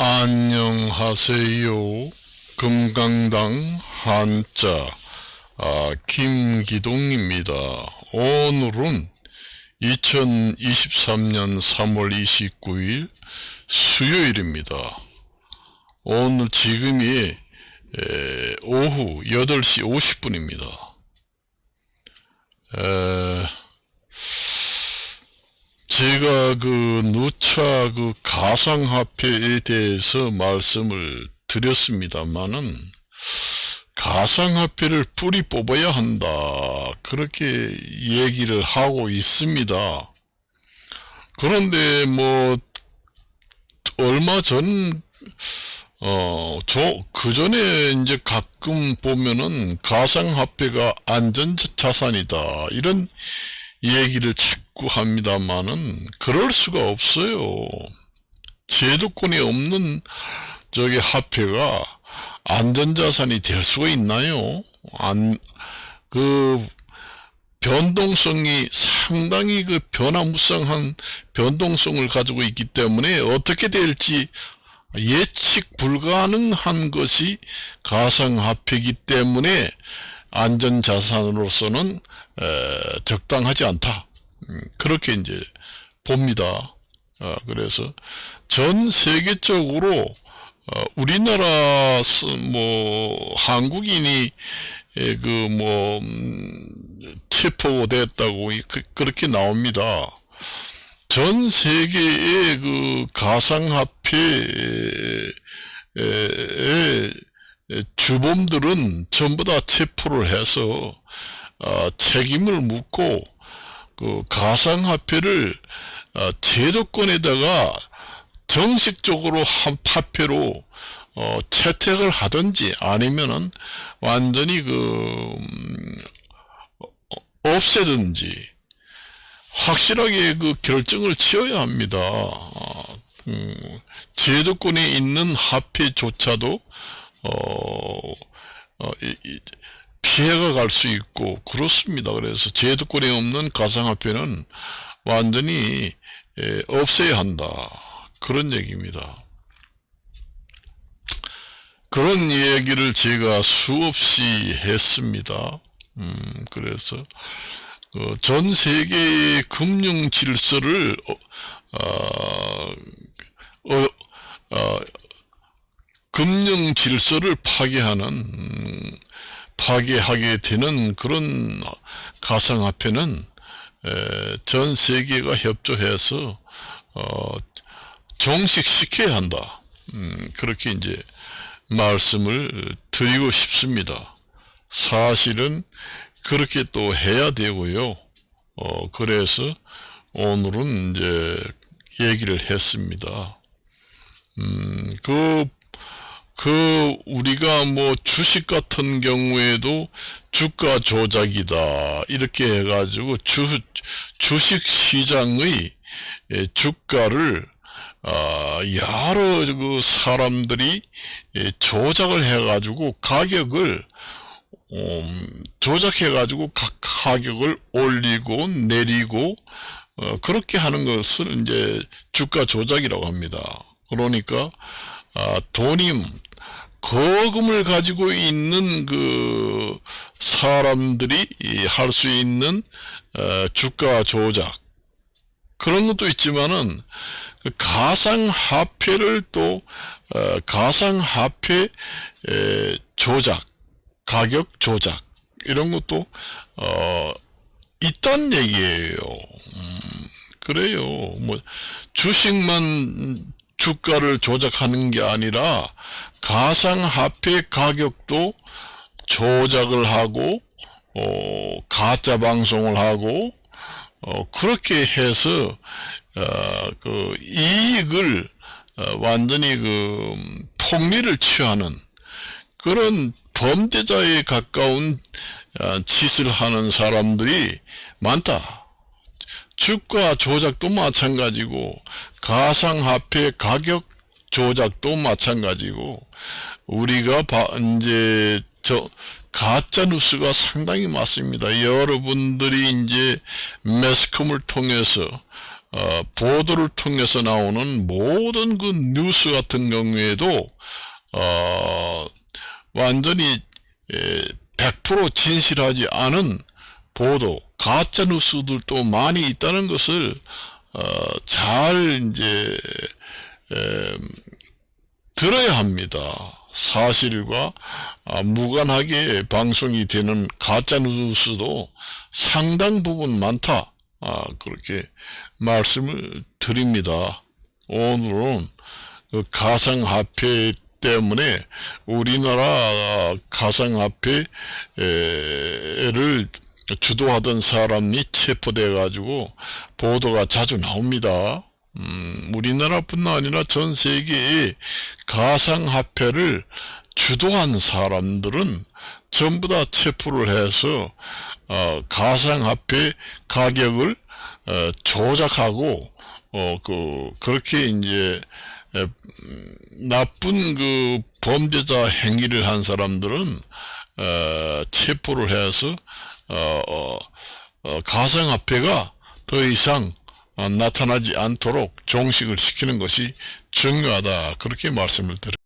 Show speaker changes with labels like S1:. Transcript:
S1: 안녕하세요. 금강당 한자 김기동입니다. 오늘은 2023년 3월 29일 수요일입니다. 오늘 지금이 오후 8시 50분입니다. 제가 누차 가상화폐에 대해서 말씀을 드렸습니다만은 가상화폐를 뿌리 뽑아야 한다, 그렇게 얘기를 하고 있습니다. 그런데 얼마 전 그 전에 이제 가끔 보면은 가상화폐가 안전자산이다, 이런 얘기를 자꾸 합니다만은 그럴 수가 없어요. 제도권이 없는 화폐가 안전자산이 될 수가 있나요? 변동성이 상당히 변화무쌍한 변동성을 가지고 있기 때문에 어떻게 될지 예측 불가능한 것이 가상화폐이기 때문에 안전자산으로서는 적당하지 않다, 그렇게 이제 봅니다. 그래서 전 세계적으로 우리나라 한국인이 체포됐다고 그렇게 나옵니다. 전 세계의 가상화폐의 주범들은 전부 다 체포를 해서 책임을 묻고 가상화폐를 제도권에다가 정식적으로 화폐로 채택을 하든지 아니면은 완전히 없애든지 확실하게 결정을 지어야 합니다. 제도권에 있는 화폐조차도 피해가 갈 수 있고 그렇습니다. 그래서 제도권에 없는 가상화폐는 완전히 없애야 한다, 그런 얘기입니다. 그런 얘기를 제가 수없이 했습니다. 그래서 전 세계의 금융 질서를 금융 질서를 파괴하게 되는 그런 가상화폐는 전 세계가 협조해서 종식시켜야 한다, 그렇게 이제 말씀을 드리고 싶습니다. 사실은 그렇게 또 해야 되고요. 그래서 오늘은 이제 얘기를 했습니다. 우리가 주식 같은 경우에도 주가 조작이다, 이렇게 해가지고 주식 시장의 주가를 여러 사람들이 조작을 해가지고 가격을 조작해가지고 가격을 올리고 내리고 그렇게 하는 것을 이제 주가 조작이라고 합니다. 그러니까 거금을 가지고 있는 사람들이 할 수 있는 주가 조작, 그런 것도 있지만은 가상화폐를 또 가상화폐 조작, 가격 조작, 이런 것도 있단 얘기예요. 그래요. 주식만 주가를 조작하는 게 아니라 가상화폐 가격도 조작을 하고 가짜 방송을 하고 그렇게 해서 이익을 완전히 폭리를 취하는 그런 범죄자에 가까운 짓을 하는 사람들이 많다. 주가 조작도 마찬가지고 가상화폐 가격 조작도 마찬가지고 우리가 이제 가짜 뉴스가 상당히 많습니다. 여러분들이 이제 매스컴을 통해서 보도를 통해서 나오는 모든 그 뉴스 같은 경우에도 완전히 100% 진실하지 않은 보도, 가짜 뉴스들도 많이 있다는 것을 잘 이제 들어야 합니다. 사실과 무관하게 방송이 되는 가짜 뉴스도 상당 부분 많다. 그렇게 말씀을 드립니다. 오늘은 그 가상화폐 때문에 우리나라 가상화폐를 주도하던 사람이 체포돼 가지고 보도가 자주 나옵니다. 우리나라뿐만 아니라 전 세계의 가상화폐를 주도한 사람들은 전부 다 체포를 해서 가상화폐 가격을 조작하고 그렇게 이제 나쁜 그 범죄자 행위를 한 사람들은 체포를 해서 가상화폐가 더 이상 나타나지 않도록 종식을 시키는 것이 중요하다. 그렇게 말씀을 드립니다.